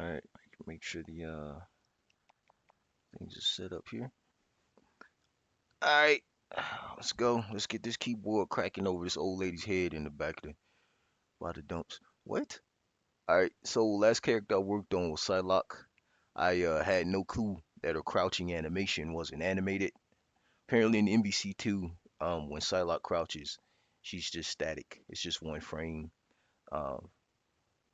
Alright, make sure the things are set up here. Alright, let's go. Let's get this keyboard cracking over this old lady's head in the back of the by the dumps. What? Alright, so last character I worked on was Psylocke. I had no clue that her crouching animation wasn't animated. Apparently in MVC2, when Psylocke crouches, she's just static. It's just one frame. Um,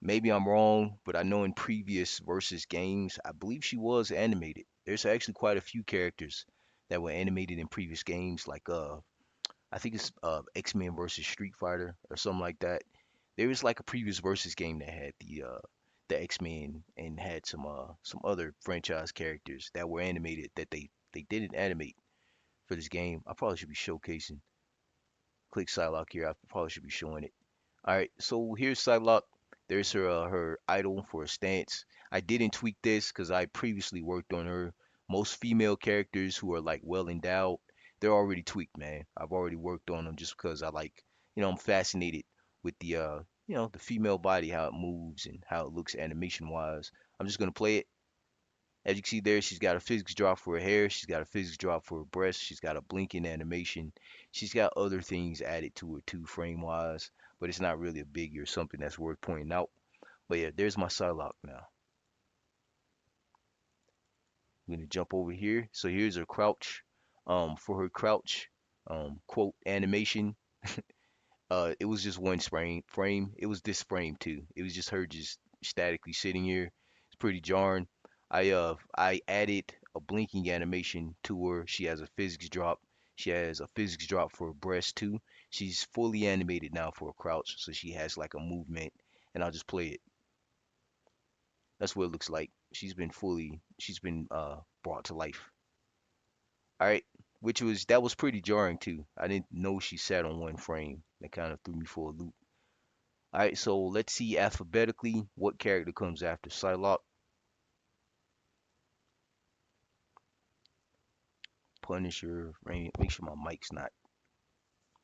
Maybe I'm wrong, but I know in previous versus games, I believe she was animated. There's actually quite a few characters that were animated in previous games, like I think it's X-Men versus Street Fighter or something like that. There was like a previous versus game that had the X-Men and had some other franchise characters that were animated that they didn't animate for this game. I probably should be showcasing. Click Psylocke here. I probably should be showing it. All right, so here's Psylocke. There's her idol for a stance. I didn't tweak this because I previously worked on her. Most female characters who are like well endowed, they're already tweaked, man. I've already worked on them just because I like, I'm fascinated with the female body, how it moves and how it looks animation wise. I'm just gonna play it. As you can see there, she's got a physics drop for her hair. She's got a physics drop for her breast. She's got a blinking animation. She's got other things added to her too, frame wise, but it's not really a biggie or something that's worth pointing out. But yeah, there's my Psylocke now. I'm gonna jump over here. So here's her crouch. For her crouch, quote animation. It was just one frame. It was this frame too. It was just her just statically sitting here. It's pretty jarring. I added a blinking animation to her. She has a physics drop. She has a physics drop for her breast too. She's fully animated now for a crouch, so she has like a movement. And I'll just play it. That's what it looks like. She's been brought to life. All right, that was pretty jarring too. I didn't know she sat on one frame. That kind of threw me for a loop. All right, so let's see alphabetically what character comes after Psylocke. Punisher, Rain. Make sure my mic's not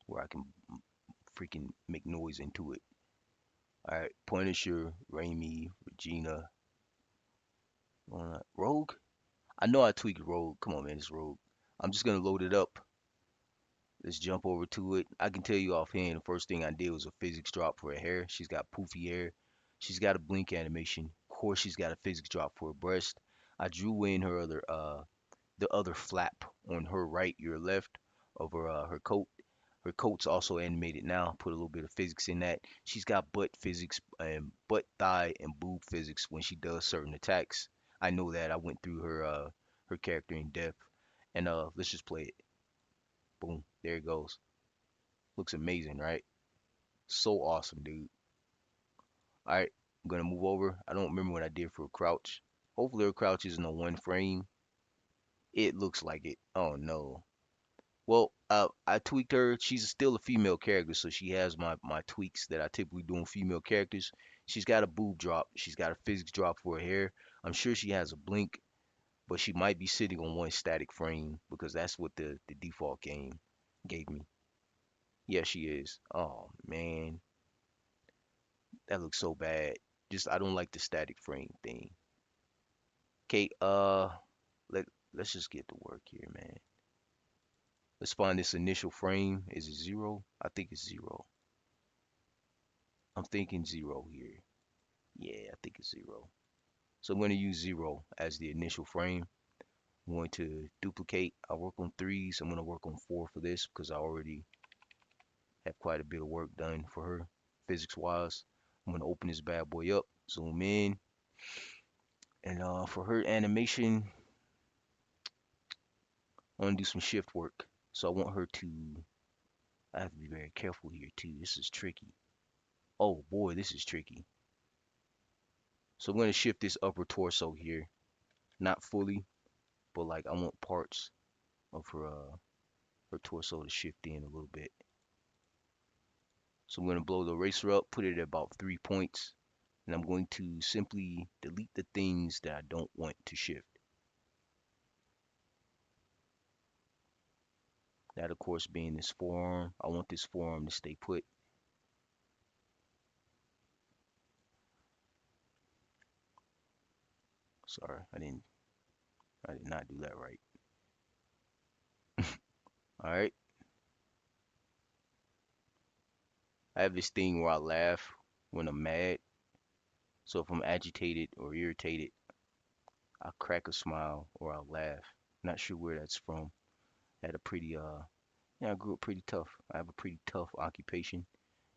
where I can freaking make noise into it. All right, Punisher, Raimi, Regina, Rogue. I know I tweaked Rogue. Come on, man, it's Rogue. I'm just gonna load it up. Let's jump over to it. I can tell you offhand, the first thing I did was a physics drop for her hair. She's got poofy hair. She's got a blink animation. Of course, she's got a physics drop for her breast. I drew in the other flap on her right, your left, over her coat. Her coat's also animated now. Put a little bit of physics in that. She's got butt physics and butt, thigh, and boob physics when she does certain attacks. I know that. I went through her character in depth. And let's just play it. Boom. There it goes. Looks amazing, right? So awesome, dude. All right, I'm gonna move over. I don't remember what I did for a crouch. Hopefully her crouch isn't a one frame. It looks like it. Oh no. Well, I tweaked her. She's still a female character, so she has my tweaks that I typically do on female characters. She's got a boob drop. She's got a physics drop for her hair. I'm sure she has a blink, but she might be sitting on one static frame because that's what the default game gave me. Yeah, she is. Oh man, that looks so bad. Just I don't like the static frame thing. Okay, let's just get to work here, man. Let's find this initial frame. Is it zero? I think it's zero. I'm thinking zero here. Yeah, I think it's zero. So I'm going to use zero as the initial frame. I'm going to duplicate. I work on threes. I'm going to work on four for this because I already have quite a bit of work done for her physics wise. I'm going to open this bad boy up, zoom in, and for her animation, I want to do some shift work. So I want her to, I have to be very careful here too. This is tricky. Oh boy, this is tricky. So I'm going to shift this upper torso here. Not fully, but like I want parts of her torso to shift in a little bit. So I'm going to blow the eraser up, put it at about 3 points, and I'm going to simply delete the things that I don't want to shift. That of course being this forearm. I want this forearm to stay put. Sorry, I did not do that right. All right. I have this thing where I laugh when I'm mad. So if I'm agitated or irritated, I'll crack a smile or I'll laugh. Not sure where that's from. I had a pretty yeah, I grew up pretty tough. I have a pretty tough occupation,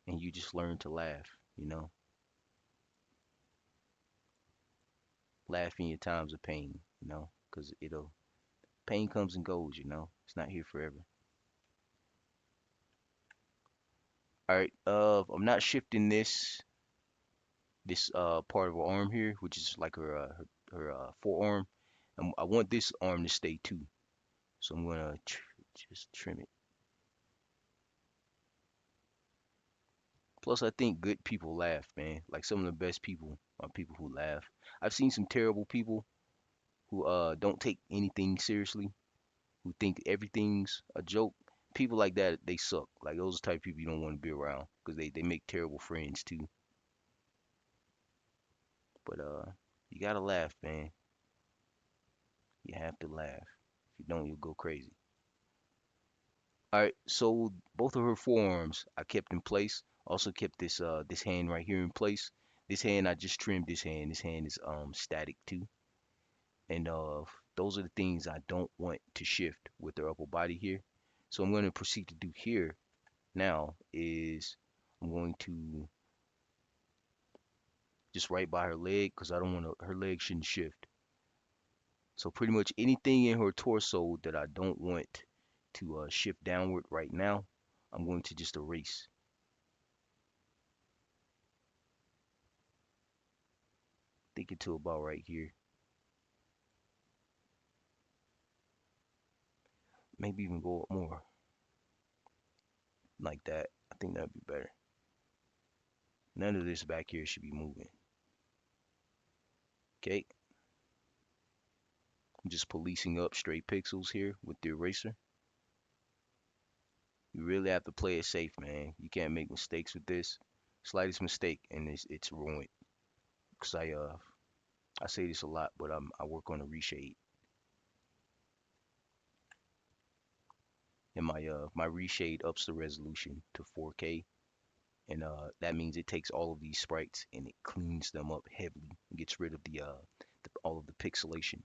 and you just learn to laugh, you know, laugh in your times of pain, you know, 'cause it'll pain comes and goes, you know. It's not here forever. All right, I'm not shifting this part of her arm here, which is like her forearm. I want this arm to stay too, so I'm gonna just trim it. Plus, I think good people laugh, man. Like some of the best people are people who laugh. I've seen some terrible people who don't take anything seriously, who think everything's a joke. People like that, they suck. Like those are the type of people you don't want to be around because they make terrible friends too. But you gotta laugh, man. You have to laugh. If you don't, you'll go crazy. All right, so both of her forearms I kept in place. Also kept this hand right here in place. This hand I just trimmed this hand. This hand is static too. And those are the things I don't want to shift with her upper body here. So I'm going to proceed to do here now is I'm going to just right by her leg because I don't want to, her leg shouldn't shift. So pretty much anything in her torso that I don't want to shift downward right now, I'm going to just erase. Think it to about right here. Maybe even go up more like that. I think that'd be better. None of this back here should be moving. Okay, I'm just policing up straight pixels here with the eraser. You really have to play it safe, man. You can't make mistakes with this. Slightest mistake and it's ruined. Cause I say this a lot, but I work on a reshade. And my reshade ups the resolution to 4K. And that means it takes all of these sprites and it cleans them up heavily. It gets rid of all of the pixelation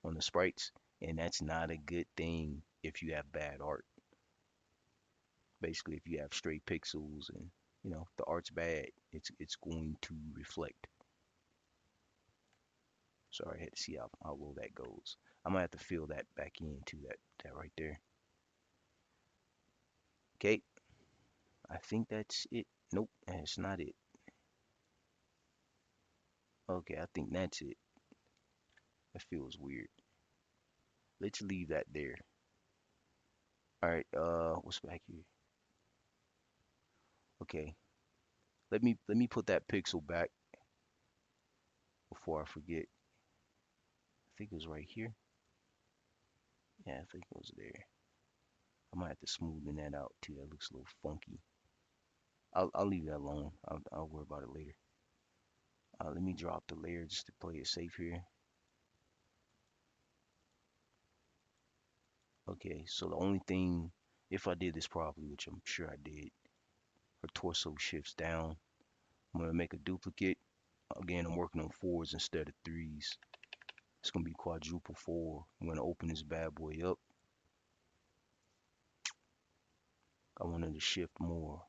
on the sprites. And that's not a good thing if you have bad art. Basically, if you have straight pixels and the art's bad, it's going to reflect. Sorry, I had to see how low that goes. I'm gonna have to fill that back into that right there. Okay, I think that's it. Nope, that's not it. Okay, I think that's it. That feels weird. Let's leave that there. All right, what's back here? Okay, let me put that pixel back before I forget. I think it was right here. Yeah, I think it was there. I might have to smoothen that out too. That looks a little funky. I'll leave that alone. I'll worry about it later. Let me drop the layer just to play it safe here. Okay, so the only thing, if I did this properly, which I'm sure I did, her torso shifts down. I'm gonna make a duplicate. Again, I'm working on fours instead of threes. It's gonna be quadruple four. I'm gonna open this bad boy up. I want it to shift more.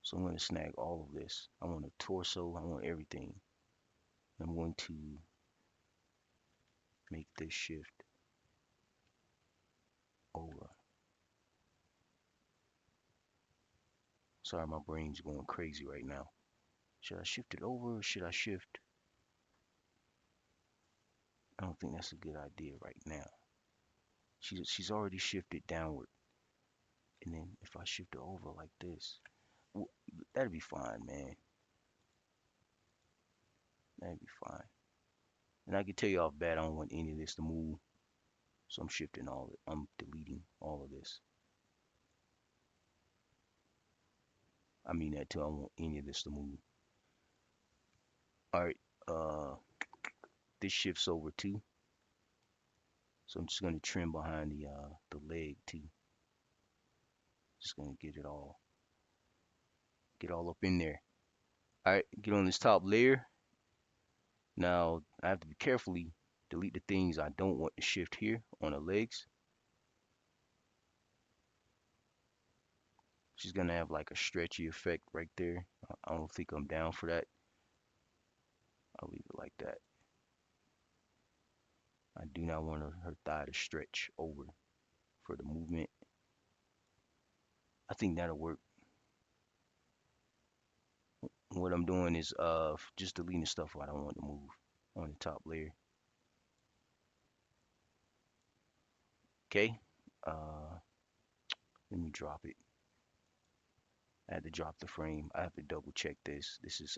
So I'm gonna snag all of this. I want a torso, I want everything. I'm going to make this shift over. Sorry, my brain's going crazy right now. Should I shift it over or should I shift? I don't think that's a good idea right now. She's already shifted downward. And then if I shift it over like this, well, that'd be fine, man. That'd be fine. And I can tell you off bat, I don't want any of this to move. So I'm shifting all of it. I'm deleting all of this. I mean that too. I don't want any of this to move. All right. this shifts over too. So I'm just gonna trim behind the leg too. Just gonna get all up in there. All right, get on this top layer. Now I have to be carefully delete the things I don't want to shift here on the legs. She's gonna have like a stretchy effect right there. I don't think I'm down for that. I'll leave it like that. I do not want her thigh to stretch over for the movement. I think that'll work. What I'm doing is just deleting stuff I don't want to move on the top layer. Okay. Uh, Let me drop it. I had to drop the frame. I have to double check this. This is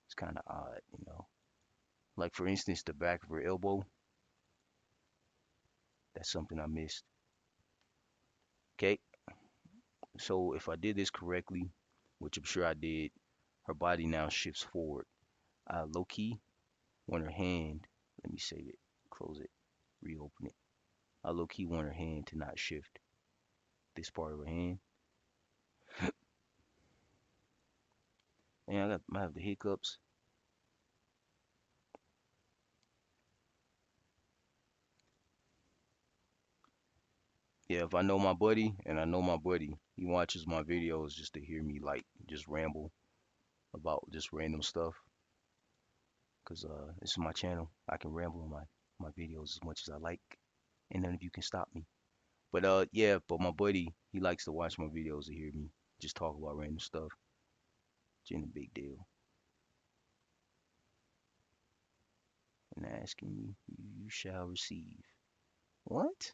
it's kind of odd, you know. Like for instance, the back of her elbow. That's something I missed. Okay. So if I did this correctly, which I'm sure I did, her body now shifts forward. Low key want her hand. Let me save it. Close it. Reopen it. I low key want her hand to not shift this part of her hand. And I have the hiccups. Yeah, if I know my buddy, and I know my buddy, he watches my videos just to hear me like just ramble about just random stuff. Cause this is my channel. I can ramble on my videos as much as I like, and none of you can stop me. But yeah, but my buddy, he likes to watch my videos to hear me just talk about random stuff. It's ain't a big deal. And asking you shall receive. What?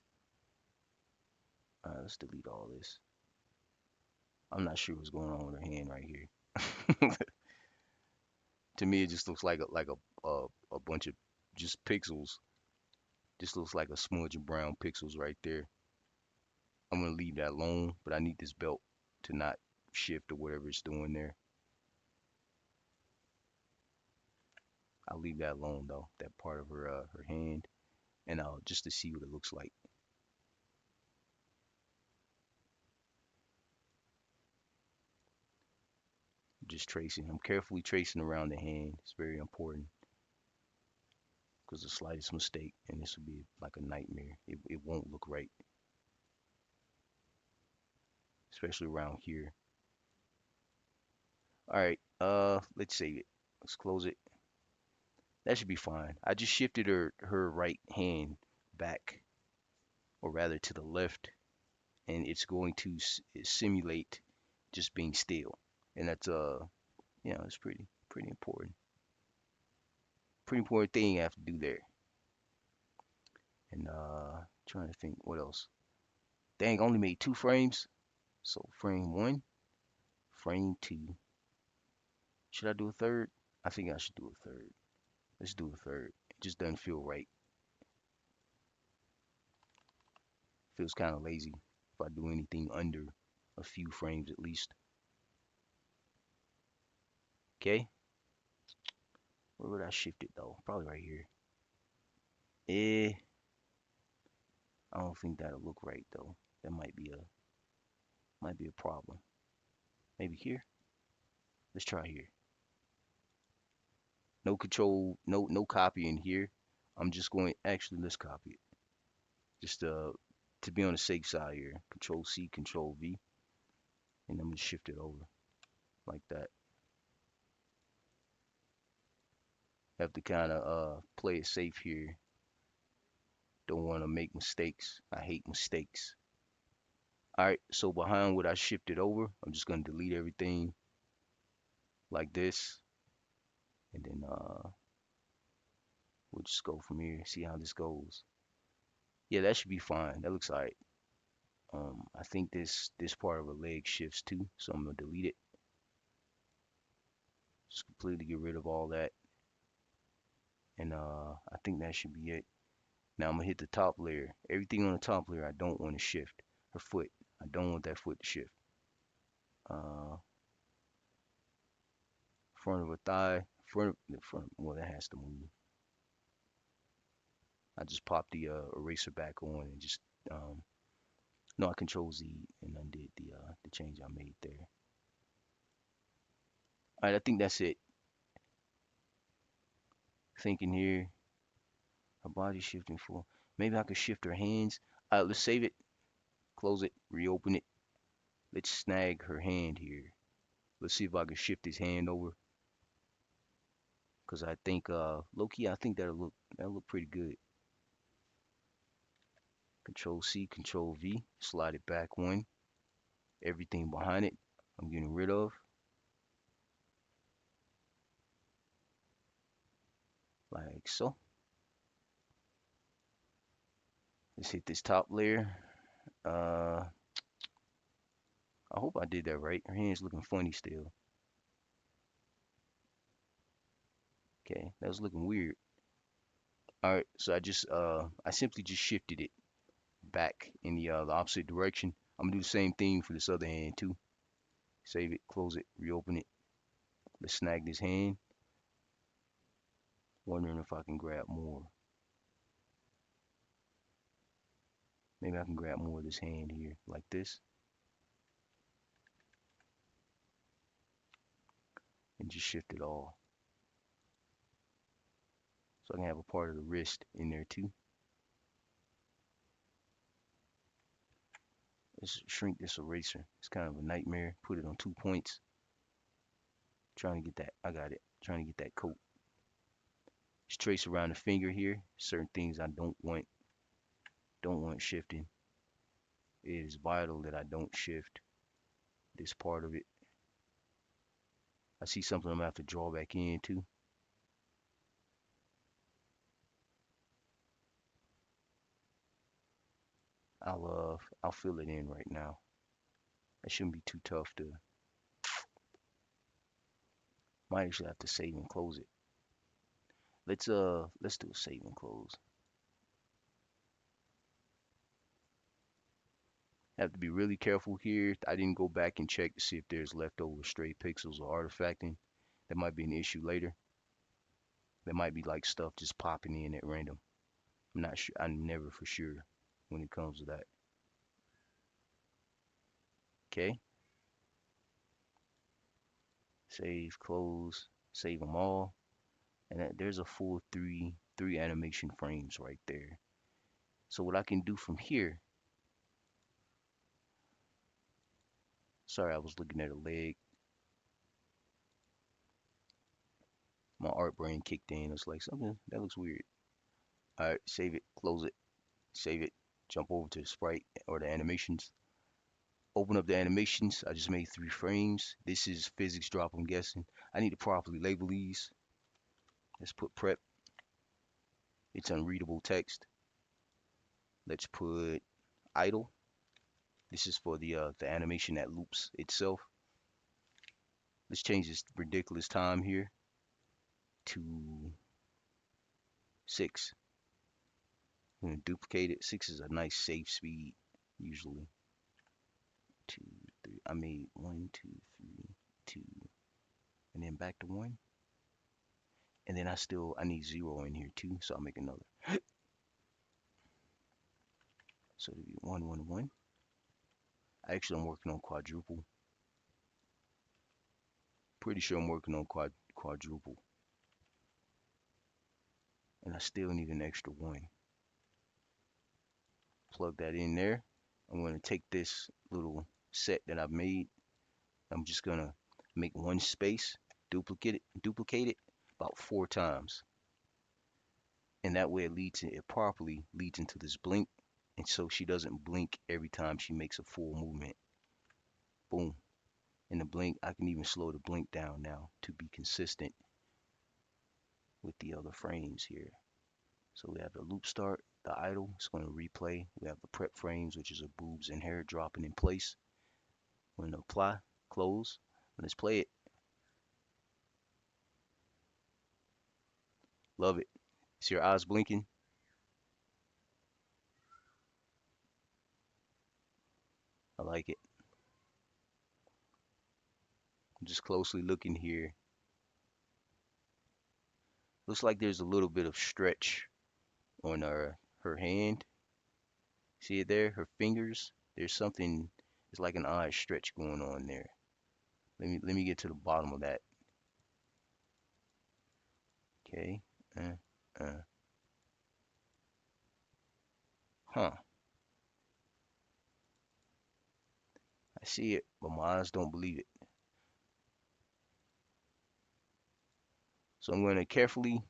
Alright, let's delete all this. I'm not sure what's going on with her hand right here. To me, it just looks like a bunch of just pixels. Just looks like a smudge of brown pixels right there. I'm gonna leave that alone, but I need this belt to not shift or whatever it's doing there. I'll leave that alone though, that part of her hand, and just to see what it looks like. Just tracing. I'm carefully tracing around the hand. It's very important because the slightest mistake, and this would be like a nightmare. It won't look right, especially around here. All right, let's save it. Let's close it. That should be fine. I just shifted her right hand back, or rather to the left, and it's going to simulate just being still, and that's it's pretty important. Pretty important thing I have to do there. And trying to think what else. Dang, I only made 2 frames. So frame 1, frame 2. Should I do a third? I think I should do a third. Let's do a third. It just doesn't feel right. Feels kind of lazy if I do anything under a few frames at least. Okay. Where would I shift it though? Probably right here. Eh, I don't think that'll look right though. That might be a problem. Maybe here. Let's try here. No control, no copying here. I'm just going, actually, let's copy it. Just to be on the safe side here. Control C, Control V, and I'm gonna shift it over like that. Have to kind of play it safe here. Don't want to make mistakes. I hate mistakes. All right, so behind what I shifted over, I'm just gonna delete everything like this, and then we'll just go from here. See how this goes. Yeah, that should be fine. That looks alright. I think this part of a leg shifts too, so I'm gonna delete it. Just completely get rid of all that, and I think that should be it. Now I'm gonna hit the top layer. Everything on the top layer I don't want to shift. Her foot, I don't want that foot to shift. Uh, Front of her thigh, front, well that has to move. I just popped the eraser back on and just um, no, I Control Z and undid the change I made there. All right, I think that's it. Thinking here, her body shifting for. Maybe I could shift her hands. Let's save it, close it, reopen it. Let's snag her hand here. Let's see if I can shift his hand over. Cause I think low key, I think that'll look pretty good. Control C, Control V, slide it back one. Everything behind it, I'm getting rid of, like so. Let's hit this top layer. Uh, I hope I did that right. Her hand's looking funny still. Okay, that was looking weird. All right, so I simply just shifted it back in the opposite direction. I'm gonna do the same thing for this other hand too. Save it, close it, reopen it. Let's snag this hand. Wondering if I can grab more. Maybe I can grab more of this hand here, like this, and just shift it all. So I can have a part of the wrist in there too. Let's shrink this eraser. It's kind of a nightmare. Put it on 2 points. Trying to get that. I got it. Trying to get that coat. Just trace around the finger here. Certain things I don't want shifting. It is vital that I don't shift this part of it. I see something I'm gonna have to draw back in too. I'll fill it in right now. That shouldn't be too tough to. Might actually have to save and close it. Let's do a save and close. Have to be really careful here. I didn't go back and check to see if there's leftover stray pixels or artifacting. That might be an issue later. There might be like stuff just popping in at random. I'm not sure. I'm never for sure when it comes to that. Okay. Save, close, save them all. And there's a full three animation frames right there. So what I can do from here, sorry, I was looking at a leg. My art brain kicked in. It's like something that looks weird. All right, save it, close it, save it, jump over to the sprite or the animations. Open up the animations. I just made 3 frames. This is physics drop, I'm guessing. I need to properly label these. Let's put prep. It's unreadable text. Let's put idle. This is for the animation that loops itself. Let's change this ridiculous time here to 6. I'm gonna duplicate it. 6 is a nice safe speed usually. 2, 3. I made 1, 2, 3, 2, and then back to 1. And then I need 0 in here too, so I'll make another. So it'll be 1, 1, 1. Actually, I'm working on quadruple. Pretty sure I'm working on quadruple. And I still need an extra 1. Plug that in there. I'm going to take this little set that I've made. I'm just going to make one space, duplicate it about 4 times. And that way it properly leads into this blink. And so she doesn't blink every time she makes a full movement. Boom. In the blink, I can even slow the blink down now to be consistent with the other frames here. So we have the loop start, the idle, it's going to replay. We have the prep frames, which is a boobs and hair dropping in place. We're going to apply, close, and let's play it. Love it. See your eyes blinking? I like it. I'm just closely looking here. Looks like there's a little bit of stretch on her hand. See it there? Her fingers. There's something. It's like an odd stretch going on there. Let me get to the bottom of that. Okay. Uh, uh. Huh. I see it, but my eyes don't believe it. So I'm going to carefully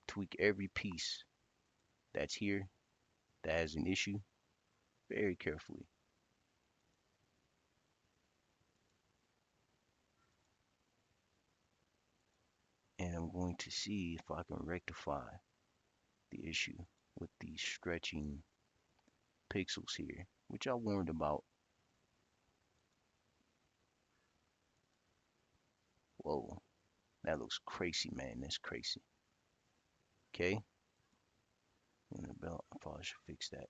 tweak every piece that's here that has an issue very carefully. And I'm going to see if I can rectify the issue with these stretching pixels here, which I warned about. Whoa, that looks crazy, man. That's crazy. Okay, and the belt, I probably should fix that.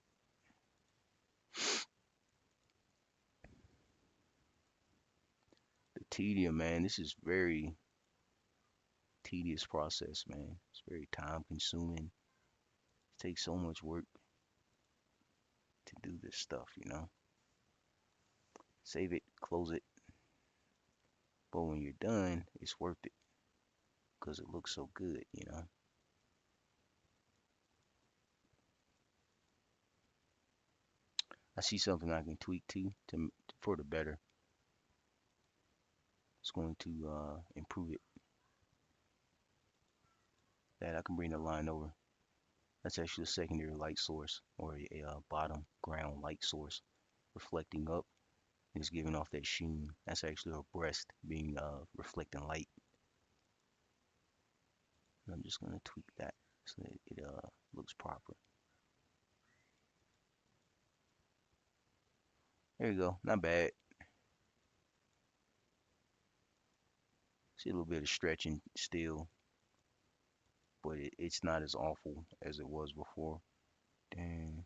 The tedium, man. This is very tedious process, man. It's very time consuming. It takes so much work to do this stuff, you know. Save it, close it. But when you're done, it's worth it because it looks so good, you know. I see something I can tweak to for the better. It's going to improve it. That I can bring the line over. That's actually a secondary light source or a bottom ground light source reflecting up. It's giving off that sheen. That's actually her breast being reflecting light. And I'm just gonna tweak that so that it looks proper. There you go. Not bad. See a little bit of stretching still, but it's not as awful as it was before. Dang.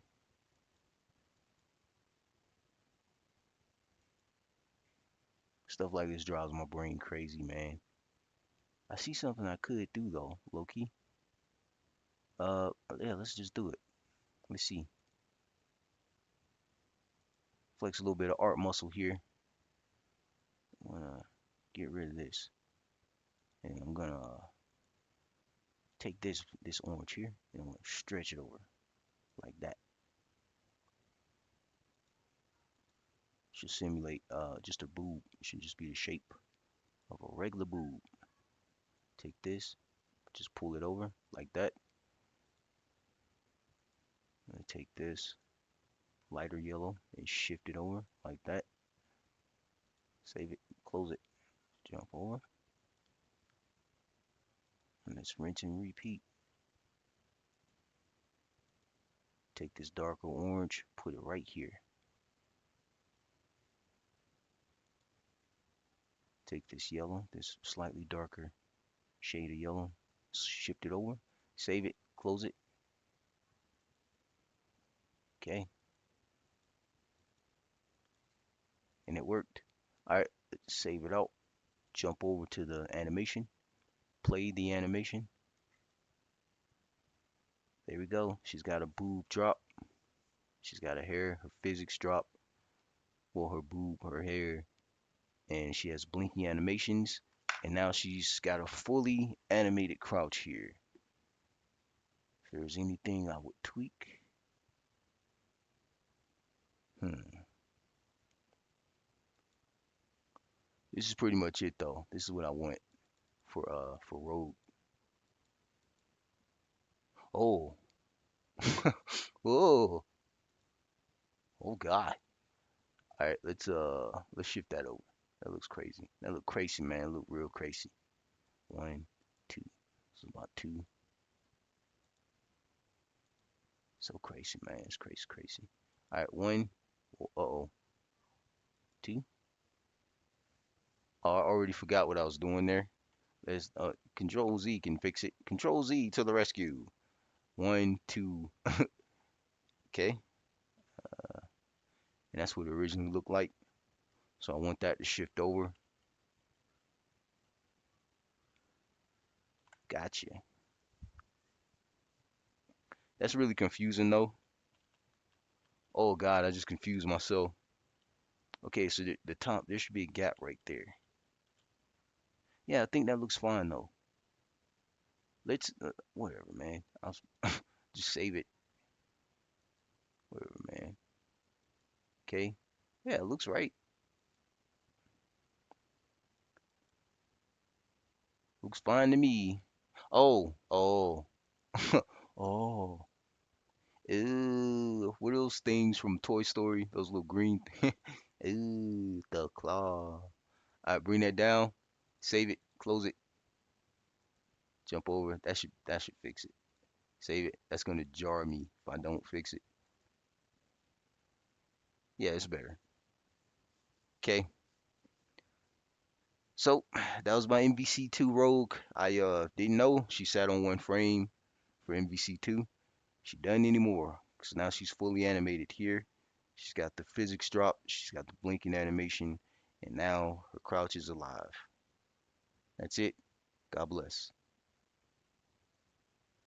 Stuff like this drives my brain crazy, man. I see something I could do though, low key. Uh, yeah, let's just do it. Let's see. Flex a little bit of art muscle here. I'm gonna get rid of this, and I'm gonna take this orange here, and I'm gonna stretch it over like that. Should simulate just a boob. It should just be the shape of a regular boob. Take this, just pull it over like that. I'm gonna take this lighter yellow and shift it over like that. Save it, close it, jump over, and let's rinse and repeat. Take this darker orange, put it right here. Take this yellow, this slightly darker shade of yellow, shift it over, save it, close it. Okay, and it worked. All right, let's save it out. Jump over to the animation, play the animation. There we go. She's got a boob drop. She's got her physics drop. Well, her boob, her hair, and she has blinking animations. And now she's got a fully animated crouch here. If there's anything I would tweak, hmm. This is pretty much it though. This is what I want for Rogue. Oh, oh, oh God. All right, let's shift that over. That looks crazy. That look crazy, man. It look real crazy. One, two. It's about two. So crazy, man. It's crazy, crazy. All right, one. Uh-oh. Two. Oh, I already forgot what I was doing there. There's Control Z can fix it. Control Z to the rescue. One, two. Okay, and that's what it originally looked like. So I want that to shift over. Gotcha. That's really confusing though. Oh God, I just confused myself. Okay, so the top, there should be a gap right there. Yeah, I think that looks fine though. Let's, whatever, man. I'll just save it. Whatever, man. Okay. Yeah, it looks right. Looks fine to me. Oh, oh, oh. Ew, what are those things from Toy Story? Those little green things. Ew, the claw. All right, bring that down. Save it. Close it. Jump over. That should fix it. Save it. That's gonna jar me if I don't fix it. Yeah, it's better. Okay. So that was my MVC2 Rogue. I didn't know she sat on one frame for MVC2. She doesn't anymore because now she's fully animated here. She's got the physics drop. She's got the blinking animation, and now her crouch is alive. That's it. God bless.